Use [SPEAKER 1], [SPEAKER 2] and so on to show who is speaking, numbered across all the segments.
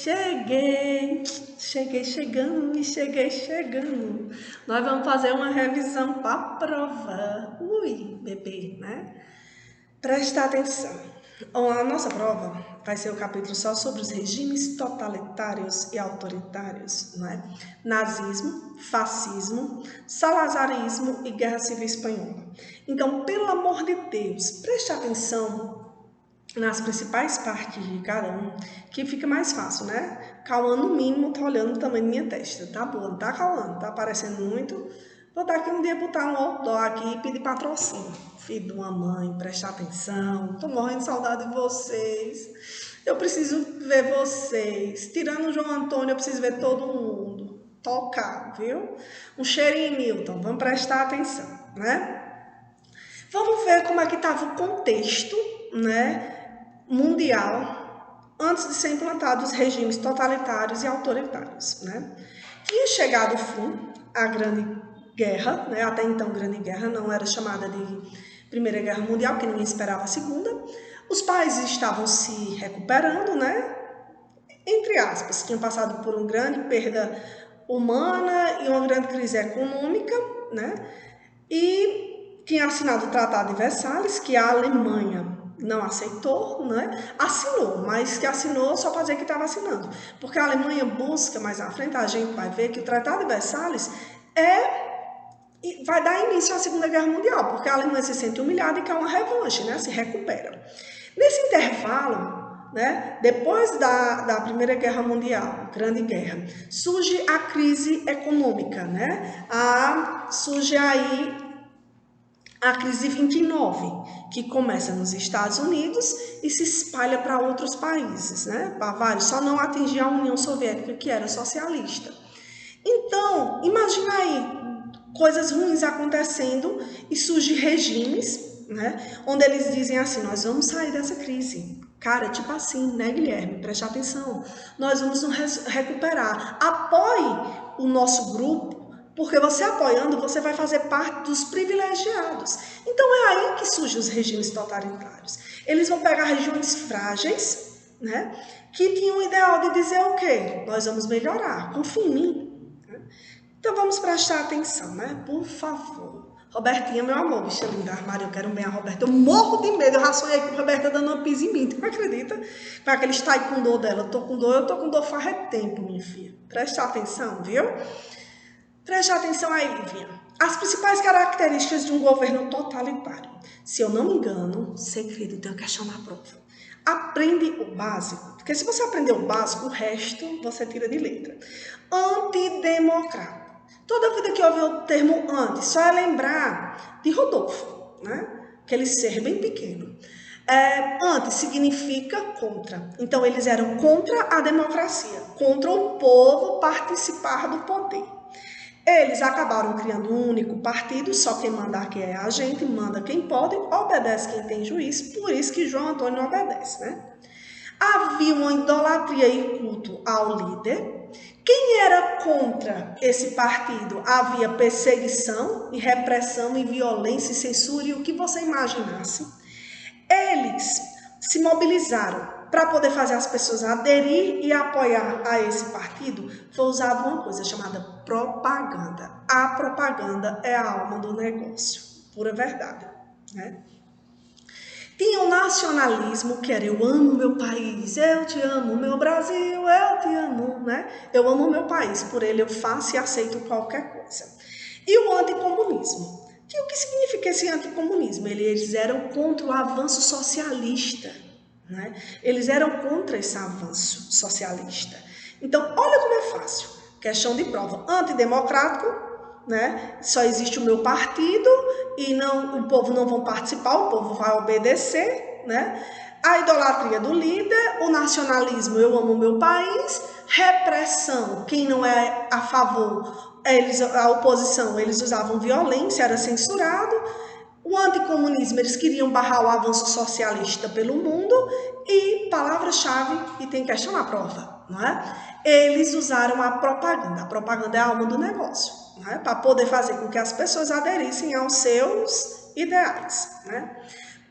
[SPEAKER 1] Cheguei chegando e cheguei chegando. Nós vamos fazer uma revisão para a prova. Ui, bebê, né? Presta atenção. A nossa prova vai ser o capítulo só sobre os regimes totalitários e autoritários, não é? Nazismo, fascismo, salazarismo e Guerra Civil Espanhola. Então, pelo amor de Deus, preste atenção nas principais partes de cada um, que fica mais fácil, né? Cauã, no mínimo, tá olhando o tamanho da minha testa. Tá boa, não tá, Cauã? Tá aparecendo muito? Vou daqui um dia botar um outdoor aqui e pedir patrocínio. Filho de uma mãe, presta atenção. Tô morrendo de saudade de vocês. Eu preciso ver vocês. Tirando o João Antônio, eu preciso ver todo mundo. Tocar, viu? Um cheirinho, Milton. Vamos prestar atenção, né? Vamos ver como é que estava o contexto, né, mundial antes de ser implantados os regimes totalitários e autoritários, né? Tinha chegado o fim a Grande Guerra, né? Até então Grande Guerra não era chamada de Primeira Guerra Mundial, porque ninguém esperava a Segunda. Os países estavam se recuperando, né? Entre aspas, tinham passado por uma grande perda humana e uma grande crise econômica, né? E tinha assinado o Tratado de Versalhes, que a Alemanha não aceitou, né? Assinou, mas que assinou só para dizer que estava assinando. Porque a Alemanha busca, mais à frente a gente vai ver que o Tratado de Versalhes vai dar início à Segunda Guerra Mundial, porque a Alemanha se sente humilhada e quer uma revanche, né? Se recupera. Nesse intervalo, né, depois da Primeira Guerra Mundial, Grande Guerra, surge a crise econômica, né? Surge aí a crise 29, que começa nos Estados Unidos e se espalha para outros países, né? Para vários, só não atingia a União Soviética, que era socialista. Então, imagina aí coisas ruins acontecendo e surgem regimes, né? Onde eles dizem assim, nós vamos sair dessa crise. Cara, tipo assim, né, Guilherme? Preste atenção. Nós vamos nos recuperar. Apoie o nosso grupo, porque você apoiando, você vai fazer parte dos privilegiados. Então é aí que surgem os regimes totalitários. Eles vão pegar regiões frágeis, né, que tinham o ideal de dizer o quê? Nós vamos melhorar, confia em mim. Então vamos prestar atenção, né? Por favor. Robertinha, meu amor, bicha linda, armário, eu quero bem a Roberta. Eu morro de medo, eu já sonhei com a Roberta dando uma pisa em mim, tu não acredita? Com aqueles taekwondo dela, eu tô com dor faz tempo, minha filha. Presta atenção, viu? Preste atenção aí, Lívia. As principais características de um governo totalitário. Se eu não me engano, segredo, tenho que achar na prova. Aprende o básico, porque se você aprender o básico, o resto você tira de letra. Antidemocrata. Toda vida que ouve o termo anti, só é lembrar de Rodolfo, né? Aquele ser bem pequeno. Anti significa contra. Então, eles eram contra a democracia, contra o povo participar do poder. Eles acabaram criando um único partido, só quem manda aqui é a gente, manda quem pode, obedece quem tem juízo, por isso que João Antônio obedece, né? Havia uma idolatria e culto ao líder. Quem era contra esse partido? Havia perseguição e repressão e violência e censura e o que você imaginasse. Eles se mobilizaram para poder fazer as pessoas aderir e apoiar a esse partido. Foi usada uma coisa chamada propaganda. A propaganda é a alma do negócio, pura verdade, né? Tinha o nacionalismo, que era eu amo meu país, eu te amo, meu Brasil, eu te amo, né? Eu amo meu país, por ele eu faço e aceito qualquer coisa. E o anticomunismo. E o que significa esse anticomunismo? Eles eram contra o avanço socialista, né? Eles eram contra esse avanço socialista. Então, olha como é fácil. Questão de prova. Antidemocrático, né? Só existe o meu partido e o povo não vai participar, o povo vai obedecer, né? A idolatria do líder, o nacionalismo, eu amo meu país, repressão, quem não é a favor, a oposição, eles usavam violência, era censurado. O anticomunismo, eles queriam barrar o avanço socialista pelo mundo e, palavra-chave, e tem questão na prova, não é? Eles usaram a propaganda é a alma do negócio, não é? Para poder fazer com que as pessoas aderissem aos seus ideais, né?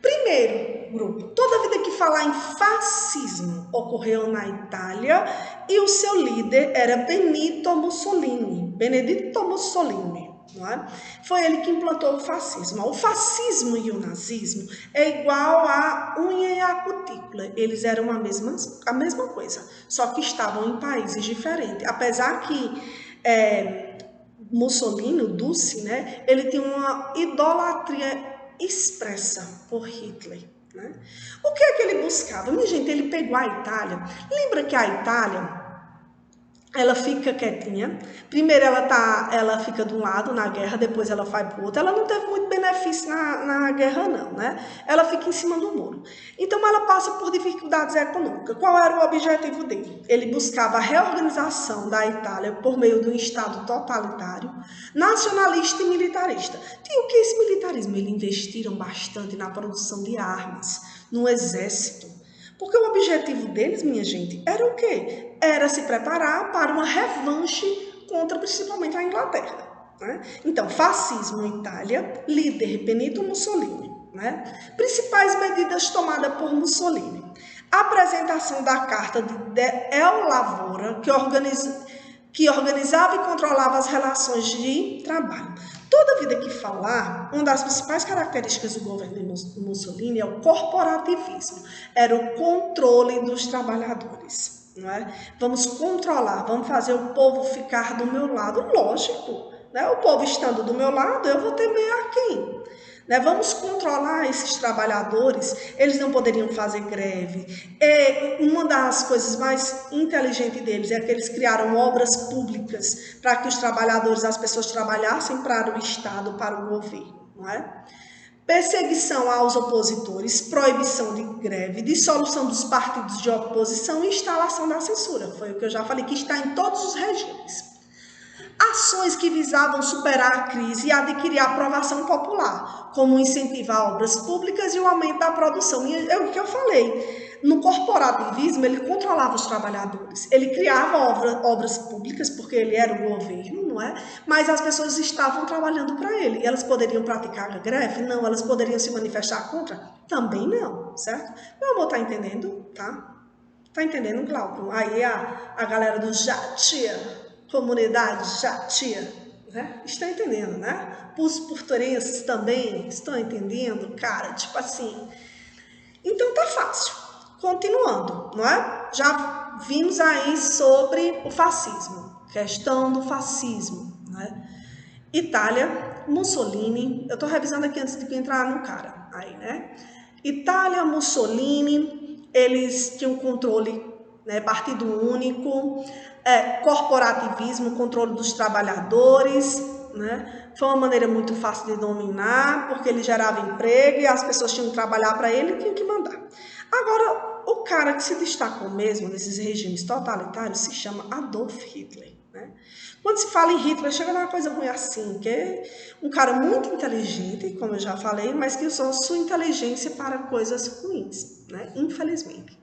[SPEAKER 1] Primeiro grupo, toda vida que falar em fascismo, ocorreu na Itália e o seu líder era Benedetto Mussolini, não é? Foi ele que implantou o fascismo. O fascismo e o nazismo é igual a unha e a cutícula. Eles eram a mesma coisa, só que estavam em países diferentes. Apesar que Mussolini, o Duce, né, ele tinha uma idolatria expressa por Hitler. Né? O que é que ele buscava? Minha gente, ele pegou a Itália. Lembra que a Itália, ela fica quietinha. Primeiro ela fica de um lado na guerra, depois ela vai para o outro. Ela não teve muito benefício na guerra não, né? Ela fica em cima do muro. Então ela passa por dificuldades econômicas. Qual era o objetivo dele? Ele buscava a reorganização da Itália por meio de um Estado totalitário, nacionalista e militarista. E o que é esse militarismo? Eles investiram bastante na produção de armas, no exército. Porque o objetivo deles, minha gente, era o quê? Era se preparar para uma revanche contra principalmente a Inglaterra. Né? Então, fascismo em Itália, líder Benito Mussolini. Né? Principais medidas tomadas por Mussolini. A apresentação da Carta de El Lavoro, que organizava e controlava as relações de trabalho. Toda vida que falar, uma das principais características do governo de Mussolini é o corporativismo, era o controle dos trabalhadores. Não é? Vamos controlar, vamos fazer o povo ficar do meu lado, lógico. Né? O povo estando do meu lado, eu vou temer a quem? Né? Vamos controlar esses trabalhadores, eles não poderiam fazer greve. Uma das coisas mais inteligentes deles é que eles criaram obras públicas para que os trabalhadores, as pessoas trabalhassem para o Estado, para o governo. Não é? Perseguição aos opositores, proibição de greve, dissolução dos partidos de oposição e instalação da censura. Foi o que eu já falei, que está em todos os regimes. Ações que visavam superar a crise e adquirir a aprovação popular, como incentivar obras públicas e o aumento da produção. E é o que eu falei, no corporativismo ele controlava os trabalhadores, ele criava obras públicas, porque ele era o governo, não é? Mas as pessoas estavam trabalhando para ele. E elas poderiam praticar a greve? Não. Elas poderiam se manifestar contra? Também não, certo? Meu amor, tá entendendo? Tá entendendo, Glauco? Aí a galera do Jatia, comunidade Jatia, né? Está entendendo, né? Os porturenses também estão entendendo, cara, tipo assim. Então tá fácil. Continuando, não é? Já vimos aí sobre o fascismo, questão do fascismo, né? Itália, Mussolini, eu tô revisando aqui antes de entrar no cara, aí, né? Itália, Mussolini, eles tinham controle, né? Partido único, corporativismo, controle dos trabalhadores, né? Foi uma maneira muito fácil de dominar, porque ele gerava emprego e as pessoas tinham que trabalhar para ele e tinham que mandar. Agora, o cara que se destacou mesmo nesses regimes totalitários se chama Adolf Hitler. Né? Quando se fala em Hitler, chega numa coisa ruim assim, que é um cara muito inteligente, como eu já falei, mas que usou sua inteligência para coisas ruins, né? Infelizmente.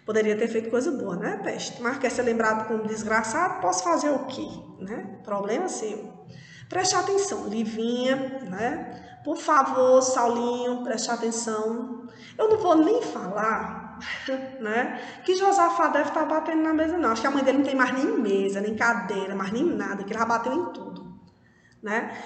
[SPEAKER 1] Poderia ter feito coisa boa, né, peste? Mas quer ser lembrado como desgraçado, posso fazer o quê? Né? Problema seu. Preste atenção, Livinha, né? Por favor, Saulinho, preste atenção. Eu não vou nem falar, né? Que Josafá deve estar batendo na mesa, não. Acho que a mãe dele não tem mais nem mesa, nem cadeira, mais nem nada, que ele já bateu em tudo, né?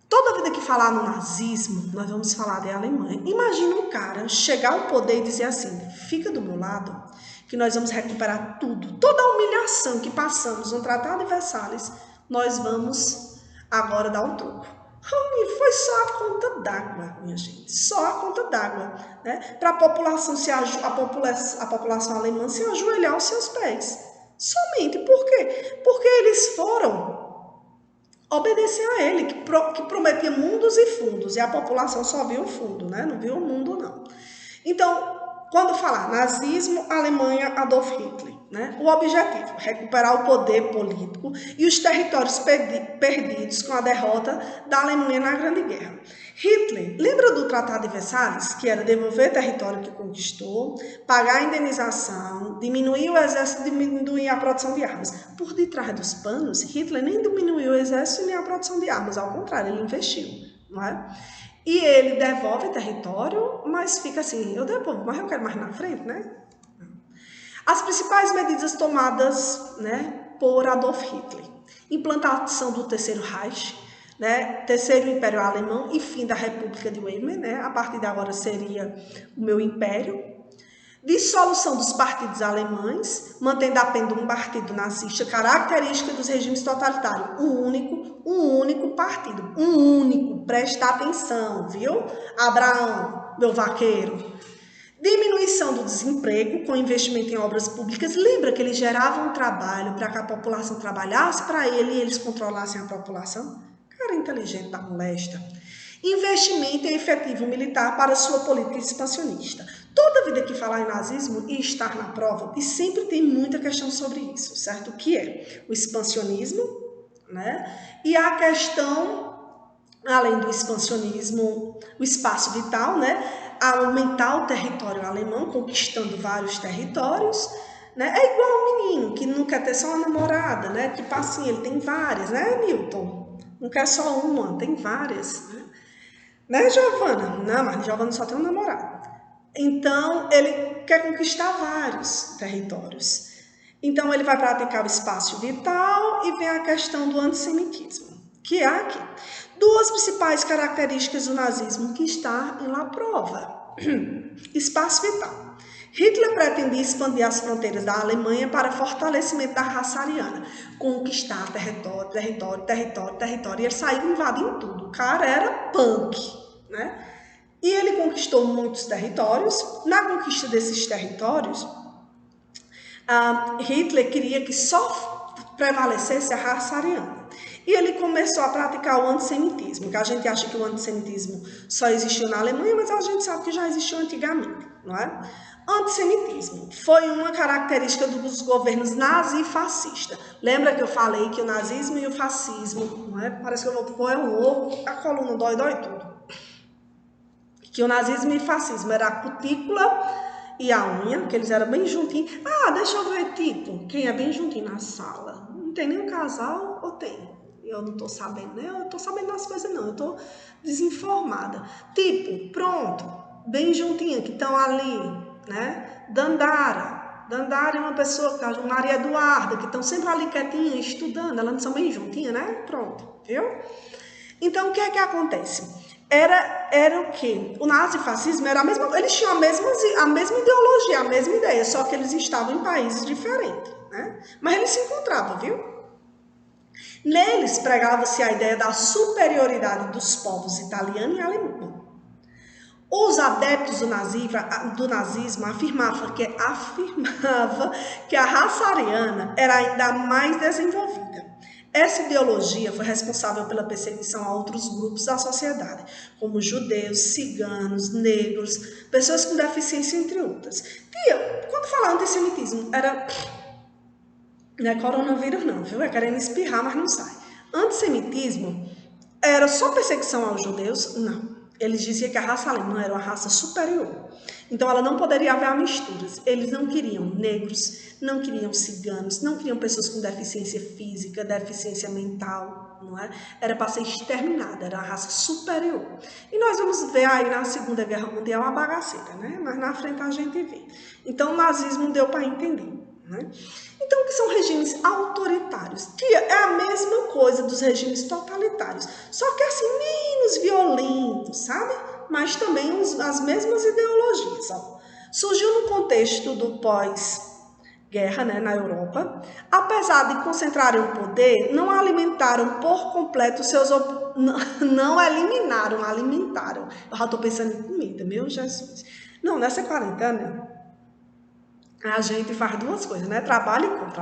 [SPEAKER 1] Toda vida que falar no nazismo, nós vamos falar da Alemanha. Imagina um cara chegar ao poder e dizer assim, fica do meu lado, que nós vamos recuperar tudo. Toda a humilhação que passamos no Tratado de Versalhes, nós vamos agora dar um troco. E foi só a conta d'água, minha gente. Só a conta d'água, né? Para a população alemã se ajoelhar aos seus pés. Somente. Por quê? Porque eles foram obedecer a ele, que prometia mundos e fundos, e a população só viu o fundo, né? Não viu o mundo, não. Então, quando falar nazismo, Alemanha, Adolf Hitler, né? O objetivo, recuperar o poder político e os territórios perdidos com a derrota da Alemanha na Grande Guerra. Hitler, lembra do Tratado de Versalhes, que era devolver território que conquistou, pagar a indenização, diminuir o exército, diminuir a produção de armas. Por detrás dos panos, Hitler nem diminuiu o exército nem a produção de armas, ao contrário, ele investiu, não é? E ele devolve território, mas fica assim, eu devolvo, mas eu quero mais na frente, né? As principais medidas tomadas, né, por Adolf Hitler: implantação do Terceiro Reich, né, Terceiro Império Alemão e fim da República de Weimar, né, a partir de agora seria o meu império. Dissolução dos partidos alemães, mantendo apenas um partido nazista, característica dos regimes totalitários. Um único partido. Um único. Presta atenção, viu? Abraão, meu vaqueiro. Diminuição do desemprego com investimento em obras públicas. Lembra que eles geravam trabalho para que a população trabalhasse para ele e eles controlassem a população? Cara inteligente da molesta. Investimento em efetivo militar para sua política expansionista. Toda vida que falar em nazismo e estar na prova, e sempre tem muita questão sobre isso, certo? O que é? O expansionismo, né? E a questão, além do expansionismo, o espaço vital, né? Aumentar o território alemão, conquistando vários territórios, né? É igual um menino que não quer ter só uma namorada, né? Que assim, ele tem várias, né, Milton? Não quer só uma, tem várias, né, Giovana? Não, mas Giovana só tem um namorado. Então, ele quer conquistar vários territórios. Então, ele vai praticar o espaço vital e vem a questão do antissemitismo, que é aqui. Duas principais características do nazismo que está em La Prova. Espaço vital. Hitler pretendia expandir as fronteiras da Alemanha para fortalecimento da raça ariana, conquistar território, e ele saiu invadindo tudo. O cara era punk, né? E ele conquistou muitos territórios. Na conquista desses territórios, Hitler queria que só prevalecesse a raça ariana. E ele começou a praticar o antissemitismo, que a gente acha que o antissemitismo só existiu na Alemanha, mas a gente sabe que já existiu antigamente, não é? Antissemitismo foi uma característica dos governos nazi e fascista. Lembra que eu falei que o nazismo e o fascismo, não é? Parece que eu vou pôr um ovo, a coluna dói tudo. Que o nazismo e o fascismo era a cutícula e a unha, que eles eram bem juntinhos. Deixa eu ver, tipo, quem é bem juntinho na sala? Não tem nenhum casal ou tem? Eu não tô sabendo, né? Eu tô sabendo das coisas não, eu tô desinformada. Tipo, pronto, bem juntinha, que estão ali, né? Dandara é uma pessoa, Maria Eduarda, que estão sempre ali quietinha, estudando, elas não são bem juntinhas, né? Pronto, viu? Então, o que é que acontece? Era o quê? O nazifascismo era a mesma, eles tinham a mesma ideologia, a mesma ideia, só que eles estavam em países diferentes, né? Mas eles se encontravam, viu? Neles pregava-se a ideia da superioridade dos povos italiano e alemão. Os adeptos do nazismo afirmavam que a raça ariana era ainda mais desenvolvida. Essa ideologia foi responsável pela perseguição a outros grupos da sociedade, como judeus, ciganos, negros, pessoas com deficiência, entre outras. Tia, quando falar antissemitismo, não é coronavírus não, viu? É querendo espirrar, mas não sai. Antissemitismo era só perseguição aos judeus? Não. Eles diziam que a raça alemã era uma raça superior. Então, ela não poderia haver misturas. Eles não queriam negros, não queriam ciganos, não queriam pessoas com deficiência física, deficiência mental, não é? Era para ser exterminada, era uma raça superior. E nós vamos ver aí na Segunda Guerra Mundial a bagaceira, né? Mas na frente a gente vê. Então, o nazismo deu para entender, né? Então, o que são regimes autoritários? Que é a mesma coisa dos regimes totalitários, só que assim, menos violentos, sabe? Mas também as mesmas ideologias. Ó. Surgiu no contexto do pós-guerra, né, na Europa. Apesar de concentrarem o poder, não alimentaram por completo não eliminaram, alimentaram. Eu já estou pensando em comida, meu Jesus. Não, nessa quarentena, a gente faz duas coisas, né? Trabalha e come.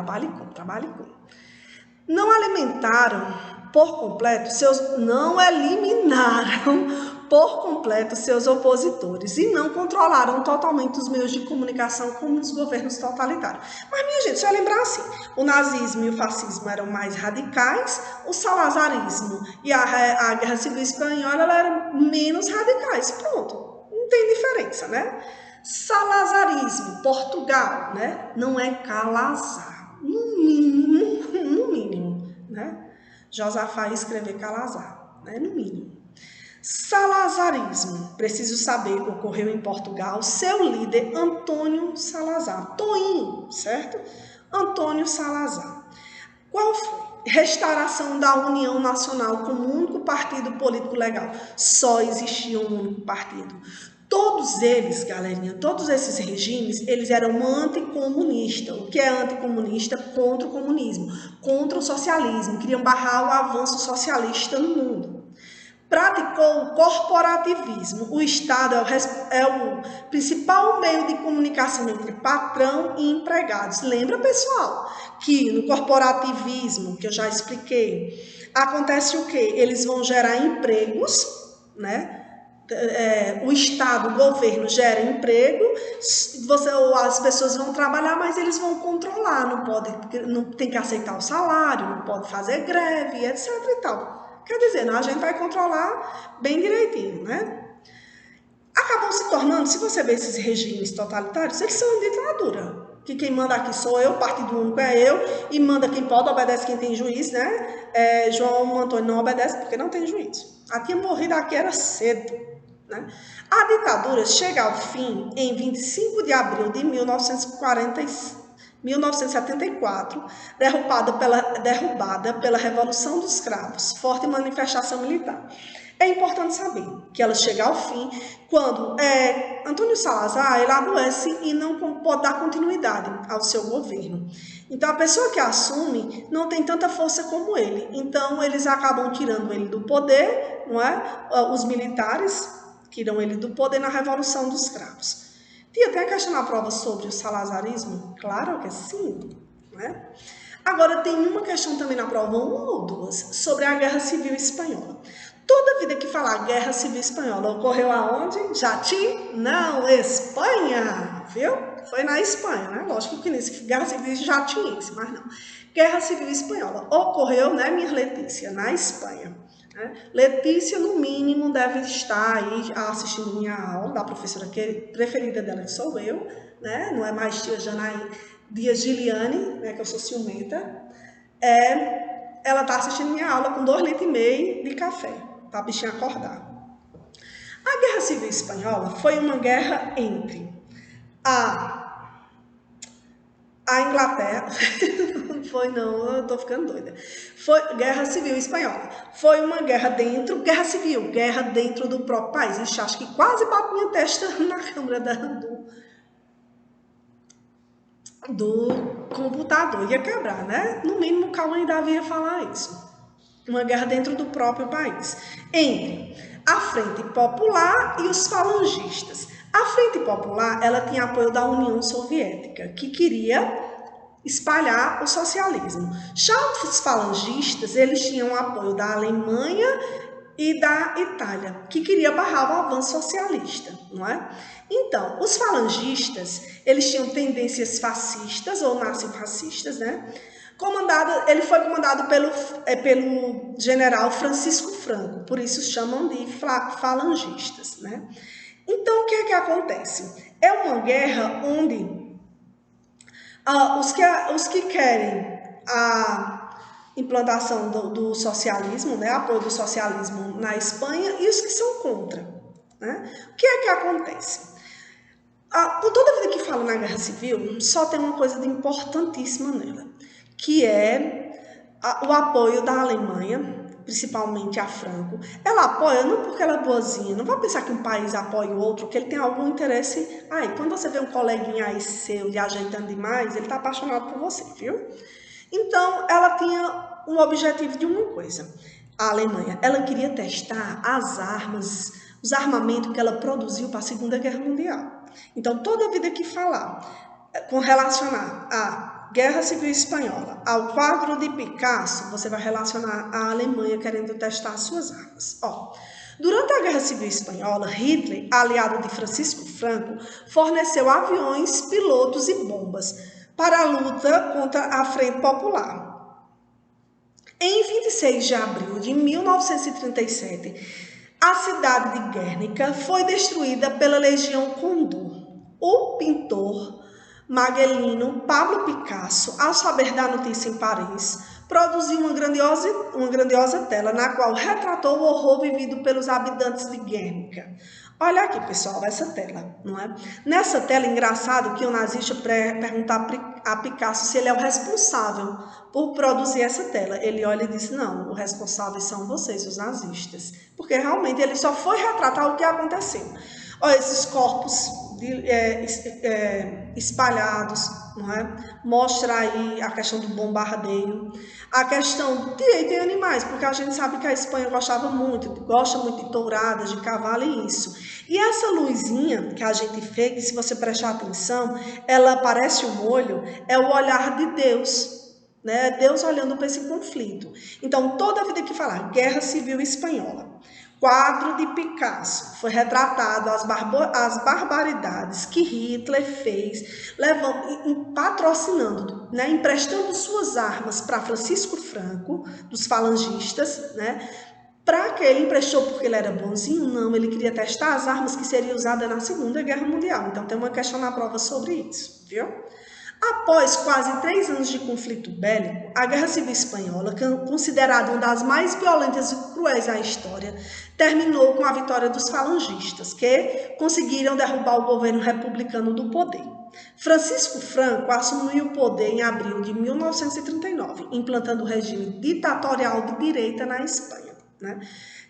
[SPEAKER 1] Não alimentaram por completo não eliminaram por completo seus opositores e não controlaram totalmente os meios de comunicação como nos governos totalitários. Mas, minha gente, só lembrar assim, o nazismo e o fascismo eram mais radicais, o salazarismo e a Guerra Civil Espanhola eram menos radicais. Pronto, não tem diferença, né? Salazarismo, Portugal, né? Não é Calazar, no mínimo, né? Josafá ia escrever Calazar, né? No mínimo. Salazarismo, preciso saber, ocorreu em Portugal, seu líder Antônio Salazar, Toinho, certo? Antônio Salazar. Qual foi? Restauração da União Nacional como único partido político legal. Só existia um único partido. Todos eles, galerinha, todos esses regimes, eles eram anticomunistas. O que é anticomunista? Contra o comunismo, contra o socialismo. Queriam barrar o avanço socialista no mundo. Praticou o corporativismo. O Estado é o principal meio de comunicação entre patrão e empregados. Lembra, pessoal, que no corporativismo, que eu já expliquei, acontece o quê? Eles vão gerar empregos, né? O Estado, o governo gera emprego, as pessoas vão trabalhar, mas eles vão controlar, não tem que aceitar o salário, não pode fazer greve, etc. e tal. Quer dizer, a gente vai controlar bem direitinho, né? Acabam se tornando, se você ver esses regimes totalitários, eles são ditadura. Que quem manda aqui sou eu, partido único é eu, e manda quem pode, obedece quem tem juiz, né? João Antônio não obedece porque não tem juiz. A tinha morrido aqui era cedo, né? A ditadura chega ao fim em 25 de abril de 1974, derrubada pela Revolução dos Cravos, forte manifestação militar. É importante saber que ela chega ao fim quando Antônio Salazar ele adoece e não pode dar continuidade ao seu governo. Então, a pessoa que assume não tem tanta força como ele. Então, eles acabam tirando ele do poder, não é? Os militares tiram ele do poder na Revolução dos Cravos. Tia, tem a questão na prova sobre o salazarismo? Claro que sim, né? Agora, tem uma questão também na prova, uma ou duas, sobre a Guerra Civil Espanhola. Toda vida que falar Guerra Civil Espanhola ocorreu aonde? Jati? Não, Espanha, viu? Foi na Espanha, né? Lógico que nesse Guerra Civil jatiense, mas não. Guerra Civil Espanhola ocorreu, né, minha Letícia, na Espanha. Letícia, no mínimo, deve estar aí assistindo minha aula, da professora preferida dela, que sou eu, né? Não é mais tia Janaí Dias Giliane, né? Que eu sou ciumenta. Ela está assistindo minha aula com 2,5 litros de café, para a bichinha acordar. A Guerra Civil Espanhola foi uma guerra entre a Inglaterra... Foi não, eu tô ficando doida. Foi Guerra Civil Espanhola. Foi uma guerra dentro, guerra civil, guerra dentro do próprio país. Ixi, acho que quase bate minha testa na câmera do computador. Ia quebrar, né? No mínimo, o Cauã ainda havia falar isso. Uma guerra dentro do próprio país. Entre a Frente Popular e os falangistas. A Frente Popular, ela tinha apoio da União Soviética, que queria espalhar o socialismo. Já os falangistas, eles tinham o apoio da Alemanha e da Itália, que queria barrar o avanço socialista, não é? Então, os falangistas, eles tinham tendências fascistas ou nazifascistas, né? Ele foi comandado pelo general Francisco Franco, por isso chamam de falangistas, né? Então, o que é que acontece? É uma guerra onde os que querem a implantação do socialismo, né, apoio do socialismo na Espanha, e os que são contra, né? O que é que acontece? Por toda vida que falo na Guerra Civil, só tem uma coisa de importantíssima nela, que é o apoio da Alemanha, principalmente a Franco. Ela apoia não porque ela é boazinha, não vai pensar que um país apoia o outro, que ele tem algum interesse. Quando você vê um coleguinha aí seu lhe ajeitando demais, ele está apaixonado por você, viu? Então, ela tinha um objetivo de uma coisa. A Alemanha, ela queria testar as armas, os armamentos que ela produziu para a Segunda Guerra Mundial. Então, toda vida que falar com relacionar a Guerra Civil Espanhola ao quadro de Picasso, você vai relacionar a Alemanha querendo testar suas armas. Durante a Guerra Civil Espanhola, Hitler, aliado de Francisco Franco, forneceu aviões, pilotos e bombas para a luta contra a Frente Popular. Em 26 de abril de 1937, a cidade de Guernica foi destruída pela Legião Condor. O pintor maguelino Pablo Picasso, ao saber da notícia em Paris, produziu uma grandiosa tela na qual retratou o horror vivido pelos habitantes de Guernica. Olha aqui, pessoal, essa tela, não é? Nessa tela, engraçado que o nazista perguntar a Picasso se ele é o responsável por produzir essa tela. Ele olha e diz, não, os responsáveis são vocês, os nazistas. Porque realmente ele só foi retratar o que aconteceu. Olha esses corpos espalhados, não é? Mostra aí a questão do bombardeio, a questão do direito em animais, porque a gente sabe que a Espanha gosta muito de touradas, de cavalo e isso. E essa luzinha que a gente fez, se você prestar atenção, ela parece um olho, é o olhar de Deus, né? Deus olhando para esse conflito. Então, toda a vida que falar Guerra Civil Espanhola, quadro de Picasso, foi retratado as barbaridades que Hitler fez, patrocinando, né, emprestando suas armas para Francisco Franco, dos falangistas, né? Para que ele emprestou porque ele era bonzinho? Não, ele queria testar as armas que seriam usadas na Segunda Guerra Mundial. Então tem uma questão na prova sobre isso, viu? Após quase 3 anos de conflito bélico, a Guerra Civil Espanhola, considerada uma das mais violentas e cruéis da história, terminou com a vitória dos falangistas, que conseguiram derrubar o governo republicano do poder. Francisco Franco assumiu o poder em abril de 1939, implantando o regime ditatorial de direita na Espanha, né?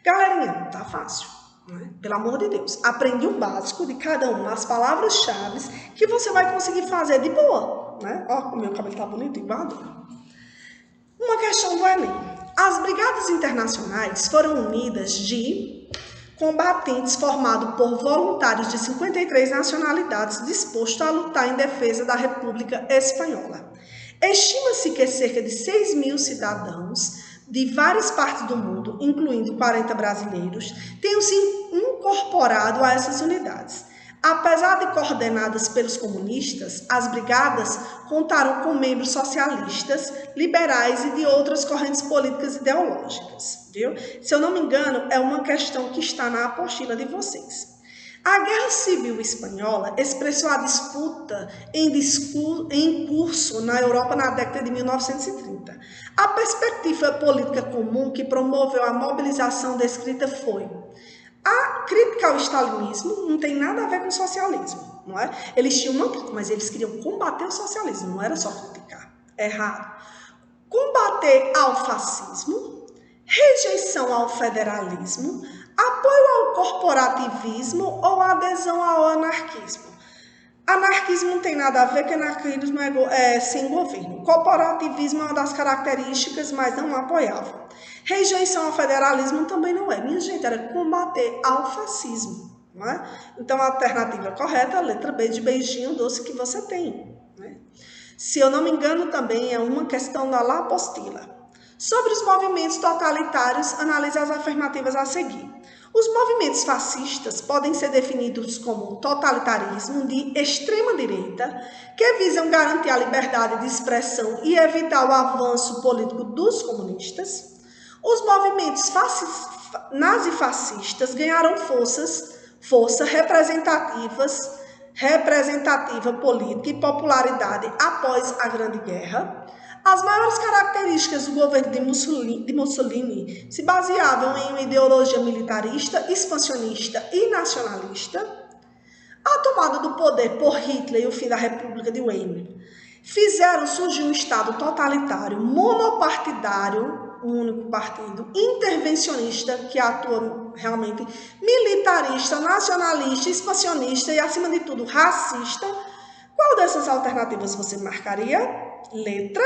[SPEAKER 1] Galerinha, tá fácil. Pelo amor de Deus, aprende o básico de cada uma, as palavras-chave que você vai conseguir fazer de boa, né? Ó, o meu cabelo tá bonito, igual. Uma questão do Enem. As brigadas internacionais foram unidas de combatentes formados por voluntários de 53 nacionalidades dispostos a lutar em defesa da República Espanhola. Estima-se que cerca de 6 mil cidadãos de várias partes do mundo, incluindo 40 brasileiros, tenham se incorporado a essas unidades. Apesar de coordenadas pelos comunistas, as brigadas contaram com membros socialistas, liberais e de outras correntes políticas e ideológicas, viu? Se eu não me engano, é uma questão que está na apostila de vocês. A Guerra Civil Espanhola expressou a disputa em curso na Europa na década de 1930. A perspectiva política comum que promoveu a mobilização descrita foi a crítica ao stalinismo, não tem nada a ver com o socialismo, não é? Eles tinham uma crítica, mas eles queriam combater o socialismo, não era só criticar, é errado. Combater ao fascismo, rejeição ao federalismo, apoio ao corporativismo ou adesão ao anarquismo. Anarquismo não tem nada a ver, que anarquismo é sem governo. Corporativismo é uma das características, mas não apoiava. Rejeição ao federalismo também não é. Minha gente, era combater ao fascismo, não é? Então, a alternativa correta é a letra B de beijinho doce que você tem, né? Se eu não me engano, também é uma questão da apostila. Sobre os movimentos totalitários, analise as afirmativas a seguir. Os movimentos fascistas podem ser definidos como totalitarismo de extrema direita, que visam garantir a liberdade de expressão e evitar o avanço político dos comunistas. Os movimentos nazifascistas ganharam força representativa política e popularidade após a Grande Guerra. As maiores características do governo de Mussolini se baseavam em uma ideologia militarista, expansionista e nacionalista. A tomada do poder por Hitler e o fim da República de Weimar fizeram surgir um Estado totalitário, monopartidário, um único partido, intervencionista, que atua realmente militarista, nacionalista, expansionista e, acima de tudo, racista. Qual dessas alternativas você marcaria? Letra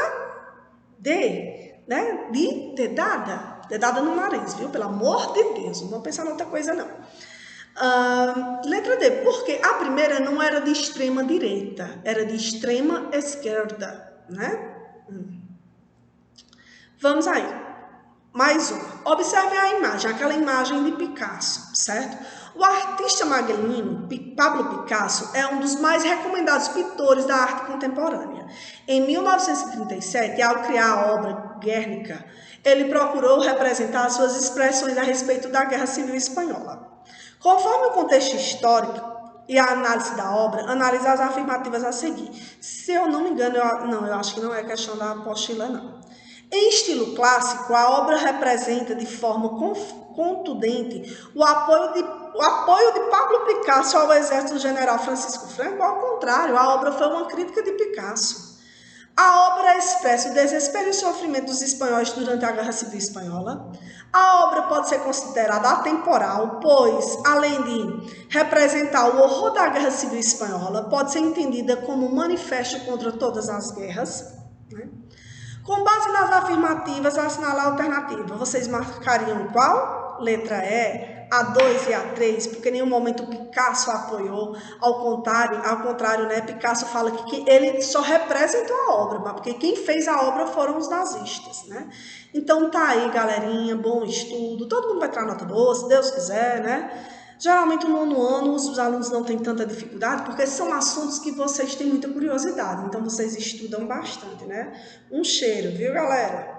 [SPEAKER 1] D, né? De dedada. Dedada no nariz, viu? Pelo amor de Deus, não vou pensar em outra coisa, não. Letra D, porque a primeira não era de extrema direita, era de extrema esquerda, né? Vamos aí. Mais uma. Observe a imagem, aquela imagem de Picasso, certo? O artista magrinho, Pablo Picasso, é um dos mais recomendados pintores da arte contemporânea. Em 1937, ao criar a obra Guernica, ele procurou representar suas expressões a respeito da Guerra Civil Espanhola. Conforme o contexto histórico e a análise da obra, analise as afirmativas a seguir. Se eu não me engano, eu acho que não é questão da apostila, não. Em estilo clássico, a obra representa de forma contundente o apoio de Pablo Picasso ao exército do general Francisco Franco. Ao contrário, a obra foi uma crítica de Picasso. A obra expressa o desespero e o sofrimento dos espanhóis durante a Guerra Civil Espanhola. A obra pode ser considerada atemporal, pois, além de representar o horror da Guerra Civil Espanhola, pode ser entendida como um manifesto contra todas as guerras, né? Com base nas afirmativas, assinalar a alternativa. Vocês marcariam qual? Letra E, A2 e A3, porque em nenhum momento Picasso apoiou. Ao contrário, né? Picasso fala que ele só representou a obra, porque quem fez a obra foram os nazistas, né? Então tá aí, galerinha, bom estudo. Todo mundo vai tirar nota boa, se Deus quiser, né? Geralmente no nono ano os alunos não têm tanta dificuldade, porque são assuntos que vocês têm muita curiosidade, então vocês estudam bastante, né? Um cheiro, viu, galera?